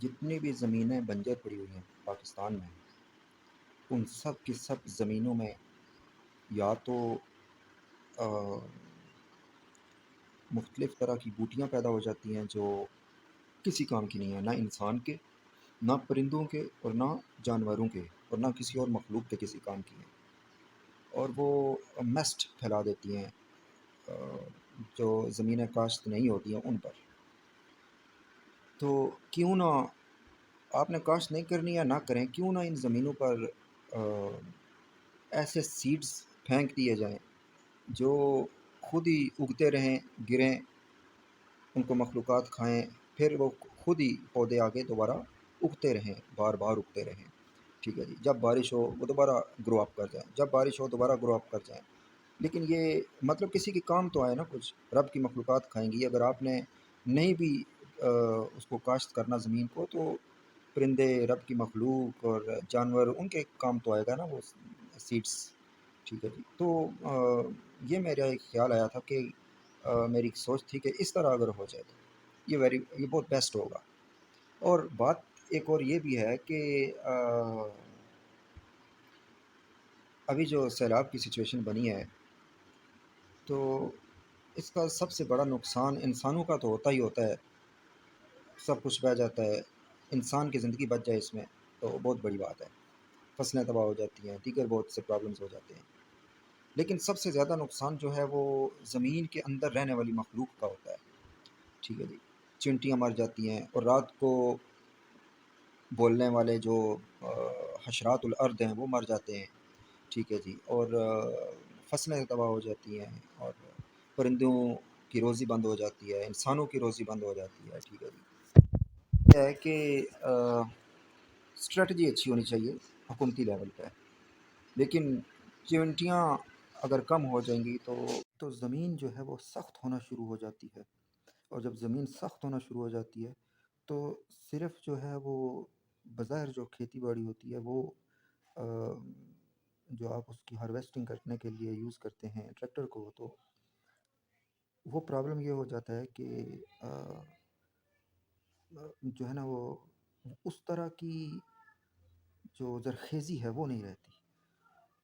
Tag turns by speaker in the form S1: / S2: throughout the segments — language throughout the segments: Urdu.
S1: جتنی بھی زمینیں بنجر پڑی ہوئی ہیں پاکستان میں، ان سب کی سب زمینوں میں یا تو آ، مختلف طرح کی بوٹیاں پیدا ہو جاتی ہیں جو کسی کام کی نہیں ہیں، نہ انسان کے، نہ پرندوں کے، اور نہ جانوروں کے، اور نہ کسی اور مخلوق کے کسی کام کی ہیں، اور وہ میسٹ پھیلا دیتی ہیں آ، جو زمینیں کاشت نہیں ہوتی ہیں ان پر۔ تو کیوں نہ آپ نے کاشت نہیں کرنی یا نہ کریں، کیوں نہ ان زمینوں پر آ، ایسے سیڈز پھینک دیے جائیں جو خود ہی اگتے رہیں، گریں، ان کو مخلوقات کھائیں، پھر وہ خود ہی پودے آگے دوبارہ اگتے رہیں، بار بار اگتے رہیں۔ ٹھیک ہے جی، جب بارش ہو وہ دوبارہ گرو اپ کر جائیں، جب بارش ہو دوبارہ گرو اپ کر جائیں۔ لیکن یہ مطلب کسی کے کام تو آئے نا، کچھ رب کی مخلوقات کھائیں گی۔ اگر آپ نے نہیں بھی اس کو کاشت کرنا زمین کو، تو پرندے، رب کی مخلوق اور جانور، ان کے کام تو آئے گا نا وہ سیڈس۔ ٹھیک ہے جی، تو یہ میرا ایک خیال آیا تھا کہ میری ایک سوچ تھی کہ اس طرح اگر ہو جائے تو یہ بہت بیسٹ ہوگا۔ اور بات ایک اور یہ بھی ہے کہ ابھی جو سیلاب کی سچویشن بنی ہے، تو اس کا سب سے بڑا نقصان انسانوں کا تو ہوتا ہی ہوتا ہے، سب کچھ بہہ جاتا ہے، انسان کی زندگی بچ جائے اس میں تو بہت بڑی بات ہے، فصلیں تباہ ہو جاتی ہیں، دیگر بہت سے پرابلمز ہو جاتے ہیں۔ لیکن سب سے زیادہ نقصان جو ہے وہ زمین کے اندر رہنے والی مخلوق کا ہوتا ہے۔ ٹھیک ہے جی، چنٹیاں مر جاتی ہیں، اور رات کو بولنے والے جو حشرات الارض ہیں وہ مر جاتے ہیں۔ ٹھیک ہے جی، اور فصلیں تباہ ہو جاتی ہیں، اور پرندوں کی روزی بند ہو جاتی ہے، انسانوں کی روزی بند ہو جاتی ہے۔ ٹھیک ہے جی، یہ ہے کہ اسٹریٹجی اچھی ہونی چاہیے حکومتی لیول پہ، لیکن چونٹیاں اگر کم ہو جائیں گی تو زمین جو ہے وہ سخت ہونا شروع ہو جاتی ہے، اور جب زمین سخت ہونا شروع ہو جاتی ہے تو صرف جو ہے وہ بظاہر جو کھیتی باڑی ہوتی ہے وہ جو آپ اس کی ہارویسٹنگ کرنے کے لیے یوز کرتے ہیں ٹریکٹر کو، تو وہ پرابلم یہ ہو جاتا ہے کہ جو ہے نا وہ اس طرح کی جو زرخیزی ہے وہ نہیں رہتی،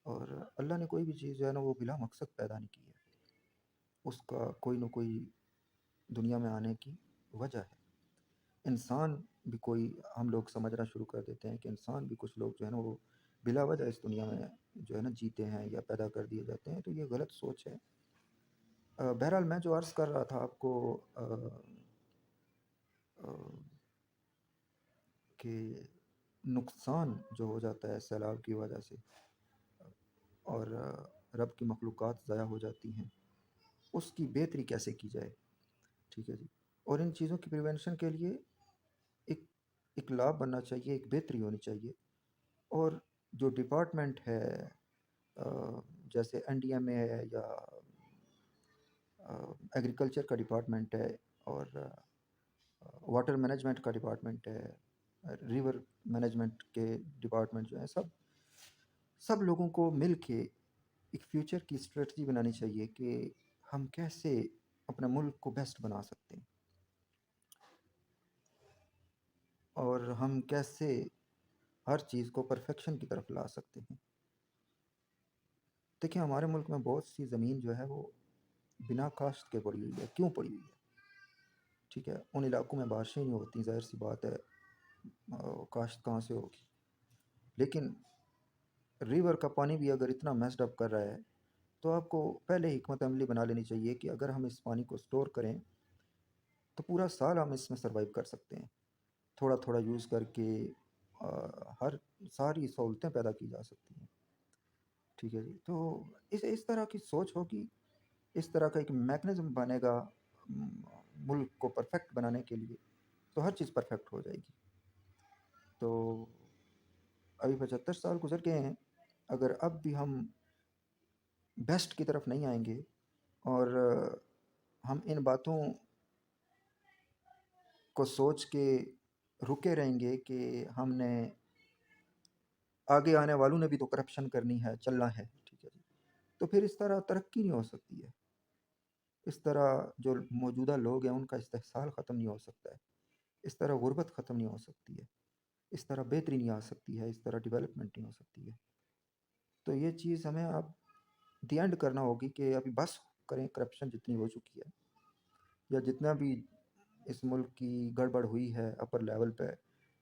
S1: اور اللہ نے کوئی بھی چیز جو ہے نا وہ بلا مقصد پیدا نہیں کی ہے، اس کا کوئی نہ کوئی دنیا میں آنے کی وجہ ہے۔ انسان بھی کوئی، ہم لوگ سمجھنا شروع کر دیتے ہیں کہ انسان بھی کچھ لوگ جو ہے نا وہ بلا وجہ اس دنیا میں جو ہے نا جیتے ہیں یا پیدا کر دیے جاتے ہیں، تو یہ غلط سوچ ہے۔ بہرحال میں جو عرض کر رہا تھا آپ کو کہ نقصان جو ہو جاتا ہے سیلاب کی وجہ سے، اور رب کی مخلوقات ضائع ہو جاتی ہیں، اس کی بہتری کیسے کی جائے۔ ٹھیک ہے جی، اور ان چیزوں کی پریونشن کے لیے ایک ایک لا بننا چاہیے، ایک بہتری ہونی چاہیے، اور جو ڈپارٹمنٹ ہے جیسے این ڈی ایم اے ہے، یا ایگریکلچر کا ڈپارٹمنٹ ہے، اور واٹر مینجمنٹ کا ڈپارٹمنٹ ہے، ریور مینجمنٹ کے ڈپارٹمنٹ جو ہیں، سب لوگوں کو مل کے ایک فیوچر کی اسٹریٹجی بنانی چاہیے کہ ہم کیسے اپنے ملک کو بیسٹ بنا سکتے ہیں، اور ہم کیسے ہر چیز کو پرفیکشن کی طرف لا سکتے ہیں۔ دیکھیں، ہمارے ملک میں بہت سی زمین جو ہے وہ بنا کاشت کے پڑی ہوئی ہے۔ کیوں پڑی ہوئی ہے؟ ٹھیک ہے، ان علاقوں میں بارشیں نہیں ہوتی، ظاہر سی بات ہے، کاشت کہاں سے ہوگی؟ لیکن ریور کا پانی بھی اگر اتنا میسڈ اپ کر رہا ہے تو آپ کو پہلے حکمت عملی بنا لینی چاہیے کہ اگر ہم اس پانی کو سٹور کریں تو پورا سال ہم اس میں سروائیو کر سکتے ہیں، تھوڑا تھوڑا یوز کر کے ہر ساری سہولتیں پیدا کی جا سکتی ہیں۔ ٹھیک ہے جی، تو اس طرح کی سوچ ہوگی، اس طرح کا ایک میکنزم بنے گا ملک کو پرفیکٹ بنانے کے لیے، تو ہر چیز پرفیکٹ ہو جائے گی۔ تو ابھی 75 سال گزر گئے ہیں، اگر اب بھی ہم بیسٹ کی طرف نہیں آئیں گے، اور ہم ان باتوں کو سوچ کے رکے رہیں گے کہ ہم نے آگے آنے والوں نے بھی تو کرپشن کرنی ہے، چلنا ہے، ٹھیک ہے جی، تو پھر اس طرح ترقی نہیں ہو سکتی ہے، اس طرح جو موجودہ لوگ ہیں ان کا استحصال ختم نہیں ہو سکتا ہے۔ اس طرح غربت ختم نہیں ہو سکتی ہے، اس طرح بہتری نہیں آ سکتی ہے، اس طرح ڈیولپمنٹ نہیں ہو سکتی ہے۔ تو یہ چیز ہمیں اب دی اینڈ کرنا ہوگی کہ ابھی بس کریں کرپشن جتنی ہو چکی ہے، یا جتنا بھی اس ملک کی گڑبڑ ہوئی ہے اپر لیول پہ،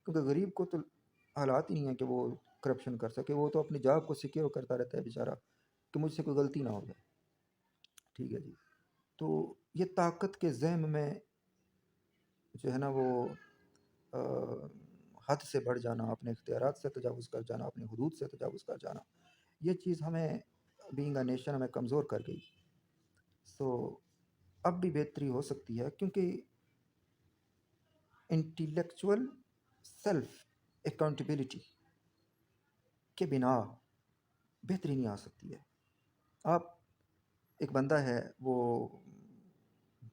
S1: کیونکہ غریب کو تو حالات ہی نہیں ہے کہ وہ کرپشن کر سکے، وہ تو اپنی جاب کو سیکیور کرتا رہتا ہے بیچارہ کہ مجھ سے کوئی غلطی نہ ہو جائے، ٹھیک ہے جی۔ تو یہ طاقت کے ذہن میں جو ہے نا وہ حد سے بڑھ جانا، اپنے اختیارات سے تجاوز کر جانا، اپنی حدود سے تجاوز کر جانا، یہ چیز ہمیں بینگ اے نیشن ہمیں کمزور کر گئی۔ سو اب بھی بہتری ہو سکتی ہے، کیونکہ انٹیلیکچول سیلف اکاؤنٹیبلٹی کے بنا بہتری نہیں آ سکتی ہے۔ آپ ایک بندہ ہے وہ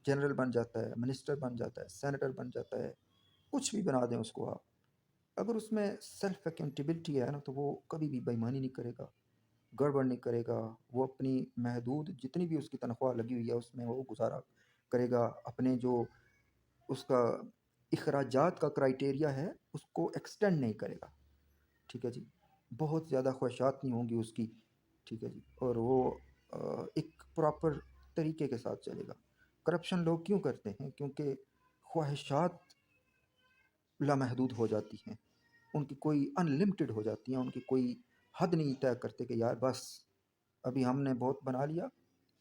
S1: جنرل بن جاتا ہے، منسٹر بن جاتا ہے، سینیٹر بن جاتا ہے، کچھ بھی بنا دیں اس کو آپ، اگر اس میں سیلف اکاؤنٹیبلٹی ہے نا تو وہ کبھی بھی بےایمانی نہیں کرے گا، گڑبڑ نہیں کرے گا، وہ اپنی محدود جتنی بھی اس کی تنخواہ لگی ہوئی ہے اس میں وہ گزارا کرے گا، اپنے جو اس کا اخراجات کا کرائٹیریا ہے اس کو ایکسٹینڈ نہیں کرے گا، ٹھیک ہے جی، بہت زیادہ خواہشات نہیں ہوں گی اس کی، ٹھیک ہے جی، اور وہ ایک پراپر طریقے کے ساتھ چلے گا۔ کرپشن لوگ کیوں کرتے ہیں؟ کیونکہ خواہشات لامحدود ہو جاتی ہیں، ان کی کوئی ان لمٹڈ ہو جاتی ہیں، ان کی کوئی حد نہیں طے کرتے کہ یار بس ابھی ہم نے بہت بنا لیا،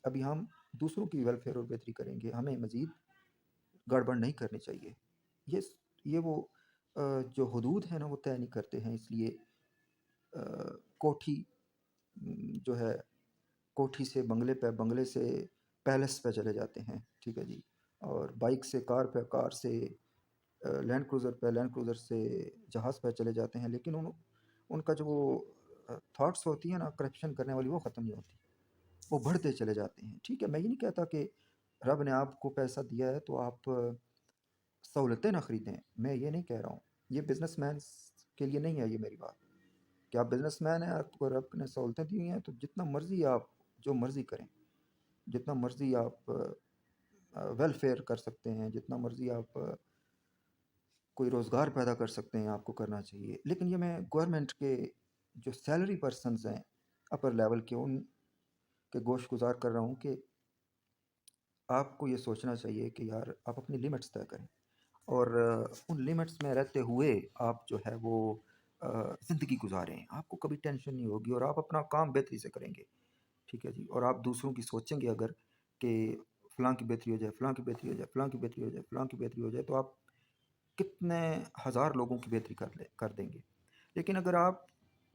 S1: ابھی ہم دوسروں کی ویلفیئر اور بہتری کریں گے، ہمیں مزید گڑبڑ نہیں کرنی چاہیے۔ یہ وہ جو حدود ہیں نا وہ طے نہیں کرتے ہیں، اس لیے کوٹھی جو ہے کوٹھی سے بنگلے پہ، بنگلے سے پیلس پہ چلے جاتے ہیں، ٹھیک ہے جی، اور بائک سے کار پہ، کار سے لینڈ کروزر پہ، لینڈ کروزر سے جہاز پہ چلے جاتے ہیں، لیکن ان کا جو وہ تھاٹس ہوتی ہیں نا کرپشن کرنے والی وہ ختم نہیں ہوتی، وہ بڑھتے چلے جاتے ہیں۔ ٹھیک ہے، میں یہ نہیں کہتا کہ رب نے آپ کو پیسہ دیا ہے تو آپ سہولتیں نہ خریدیں، میں یہ نہیں کہہ رہا ہوں، یہ بزنس مین کے لیے نہیں ہے یہ میری بات، کہ آپ بزنس مین ہیں، آپ کو رب نے سہولتیں دی ہوئی ہیں تو جتنا مرضی آپ جو مرضی کریں، جتنا مرضی آپ ویلفیئر کر سکتے ہیں، جتنا مرضی آپ کوئی روزگار پیدا کر سکتے ہیں، آپ کو کرنا چاہیے۔ لیکن یہ میں گورنمنٹ کے جو سیلری پرسنز ہیں اپر لیول کے، ان کے گوش گزار کر رہا ہوں کہ آپ کو یہ سوچنا چاہیے کہ یار آپ اپنی لیمٹس طے کریں، اور ان لیمٹس میں رہتے ہوئے آپ جو ہے وہ زندگی گزاریں، آپ کو کبھی ٹینشن نہیں ہوگی اور آپ اپنا کام بہتری سے کریں گے، ٹھیک ہے جی، اور آپ دوسروں کی سوچیں گے اگر کہ فلاں کی بہتری ہو جائے، فلاں کی بہتری ہو جائے، فلاں کی بہتری ہو جائے، فلاں کی بہتری ہو جائے، تو آپ کتنے ہزار لوگوں کی بہتری کر دیں گے۔ لیکن اگر آپ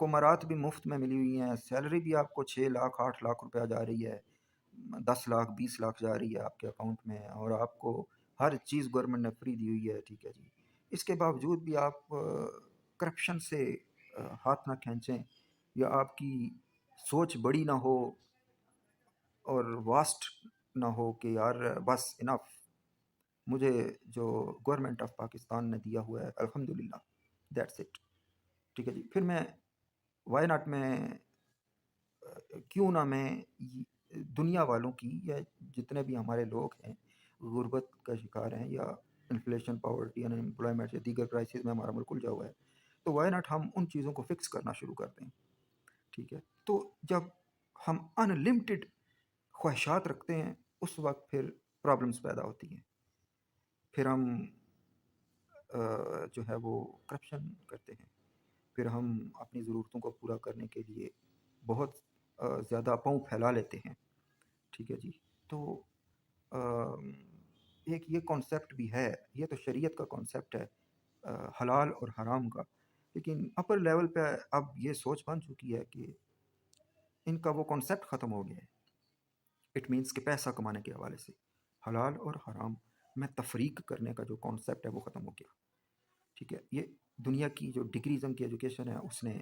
S1: کو مرات بھی مفت میں ملی ہوئی ہیں، سیلری بھی آپ کو 6 لاکھ 8 لاکھ روپیہ جا رہی ہے، 10 لاکھ 20 لاکھ جا رہی ہے آپ کے اکاؤنٹ میں، اور آپ کو ہر چیز گورنمنٹ نے فری دی ہوئی ہے، ٹھیک ہے جی، اس کے باوجود بھی آپ کرپشن سے ہاتھ نہ کھینچیں، یا آپ کی سوچ بڑی نہ ہو اور واسٹ نہ ہو کہ یار بس انف، مجھے جو گورنمنٹ آف پاکستان نے دیا ہوا ہے الحمدللہ، دیٹس اٹ، ٹھیک ہے جی۔ پھر میں وائی ناٹ میں کیوں نہ میں دنیا والوں کی، یا جتنے بھی ہمارے لوگ ہیں غربت کا شکار ہیں، یا انفلیشن، پاورٹی، ان امپلائمنٹ یا دیگر کرائسس میں ہمارا ملک الجھا ہوا ہے، تو وائی ناٹ ہم ان چیزوں کو فکس کرنا شروع کر دیں، ٹھیک ہے۔ تو جب ہم ان لمٹڈ خواہشات رکھتے ہیں اس وقت پھر پرابلمس پیدا ہوتی ہیں، پھر ہم جو ہے وہ کرپشن کرتے ہیں، پھر ہم اپنی ضرورتوں کو پورا کرنے کے لیے بہت زیادہ پاؤں پھیلا لیتے ہیں، ٹھیک ہے جی۔ تو ایک یہ کانسیپٹ بھی ہے، یہ تو شریعت کا کانسیپٹ ہے حلال اور حرام کا، لیکن اپر لیول پہ اب یہ سوچ بن چکی ہے کہ ان کا وہ کانسیپٹ ختم ہو گیا ہے۔ اٹ مینس کہ پیسہ کمانے کے حوالے سے حلال اور حرام میں تفریق کرنے کا جو کانسیپٹ ہے وہ ختم ہو گیا، ٹھیک ہے۔ یہ دنیا کی جو ڈگریزم کی ایجوکیشن ہے اس نے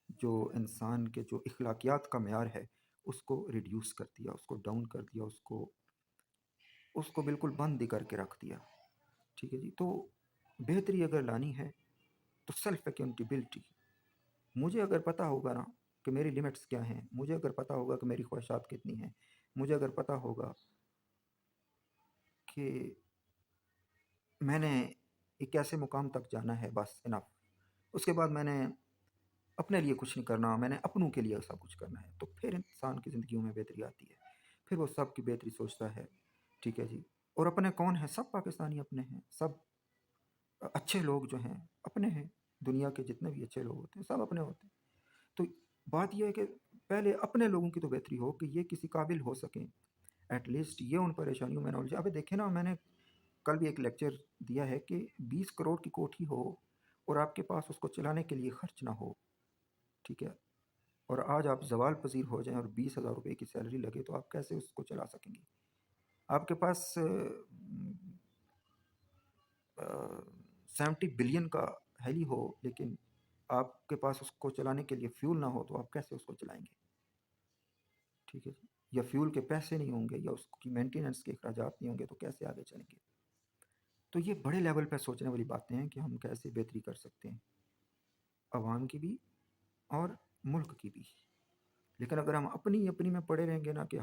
S1: جو انسان کے جو اخلاقیات کا معیار ہے اس کو ریڈیوس کر دیا، اس کو ڈاؤن کر دیا، اس کو بالکل بند ہی کر کے رکھ دیا، ٹھیک ہے جی۔ تو بہتری اگر لانی ہے تو سیلف اکاؤنٹیبلٹی، مجھے اگر پتہ ہوگا نا کہ میری لمٹس کیا ہیں، مجھے اگر پتہ ہوگا کہ میری خواہشات کتنی ہیں، مجھے اگر پتہ ہوگا کہ میں نے ایک ایسے مقام تک جانا ہے، بس انف۔ اس کے بعد میں نے اپنے لیے کچھ نہیں کرنا، میں نے اپنوں کے لیے سب کچھ کرنا ہے، تو پھر انسان کی زندگیوں میں بہتری آتی ہے، پھر وہ سب کی بہتری سوچتا ہے، ٹھیک ہے جی۔ اور اپنے کون ہیں؟ سب پاکستانی اپنے ہیں، سب اچھے لوگ جو ہیں اپنے ہیں، دنیا کے جتنے بھی اچھے لوگ ہوتے ہیں سب اپنے ہوتے ہیں۔ تو بات یہ ہے کہ پہلے اپنے لوگوں کی تو بہتری ہو کہ یہ کسی قابل ہو سکیں، ایٹ لیسٹ یہ ان پریشانیوں میں نالج۔ ابھی دیکھیں نا، میں نے کل بھی ایک لیکچر دیا ہے کہ 20 کروڑ کی کوٹھی ہو اور آپ کے پاس اس کو چلانے کے لیے خرچ نہ ہو، ٹھیک ہے، اور آج آپ زوال پذیر ہو جائیں اور 20,000 روپے کی سیلری لگے، تو آپ کیسے اس کو چلا سکیں گے؟ آپ کے پاس 70 بلین کا ہیلی ہو، لیکن آپ کے پاس اس کو چلانے کے لیے فیول نہ ہو، تو آپ کیسے اس کو چلائیں گے؟ ٹھیک ہے جی، یا فیول کے پیسے نہیں ہوں گے، یا اس کی مینٹیننس کے اخراجات نہیں ہوں گے، تو کیسے آگے چلیں گے؟ تو یہ بڑے لیول پہ سوچنے والی باتیں ہیں کہ ہم کیسے بہتری کر سکتے ہیں، عوام کی بھی اور ملک کی بھی۔ لیکن اگر ہم اپنی میں پڑے رہیں گے نا کہ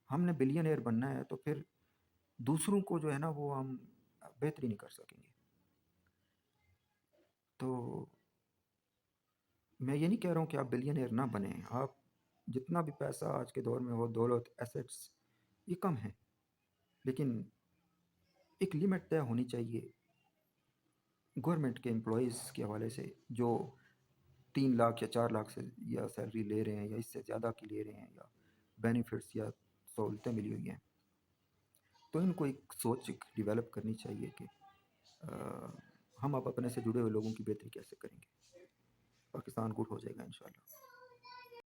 S1: ہم نے بلین ایئر بننا ہے، تو پھر دوسروں کو جو ہے نا وہ ہم بہتری نہیں کر سکیں گے۔ تو میں یہ نہیں کہہ رہا ہوں کہ آپ بلین ایئر نہ بنیں، آپ جتنا بھی پیسہ آج کے دور میں ہو، دولت، ایسٹس، یہ کم ہیں، لیکن ایک لمٹ طے ہونی چاہیے گورنمنٹ کے امپلائیز کے حوالے سے، جو 3 لاکھ یا 4 لاکھ سے یا سیلری لے رہے ہیں، یا اس سے زیادہ کی لے رہے ہیں، یا بینیفٹس یا سہولتیں ملی ہوئی ہیں، تو ان کو ایک سوچ ڈیولپ کرنی چاہیے کہ ہم اب اپنے سے جڑے ہوئے لوگوں کی بہتری کیسے کریں گے۔ پاکستان گڈ ہو جائے گا انشاءاللہ۔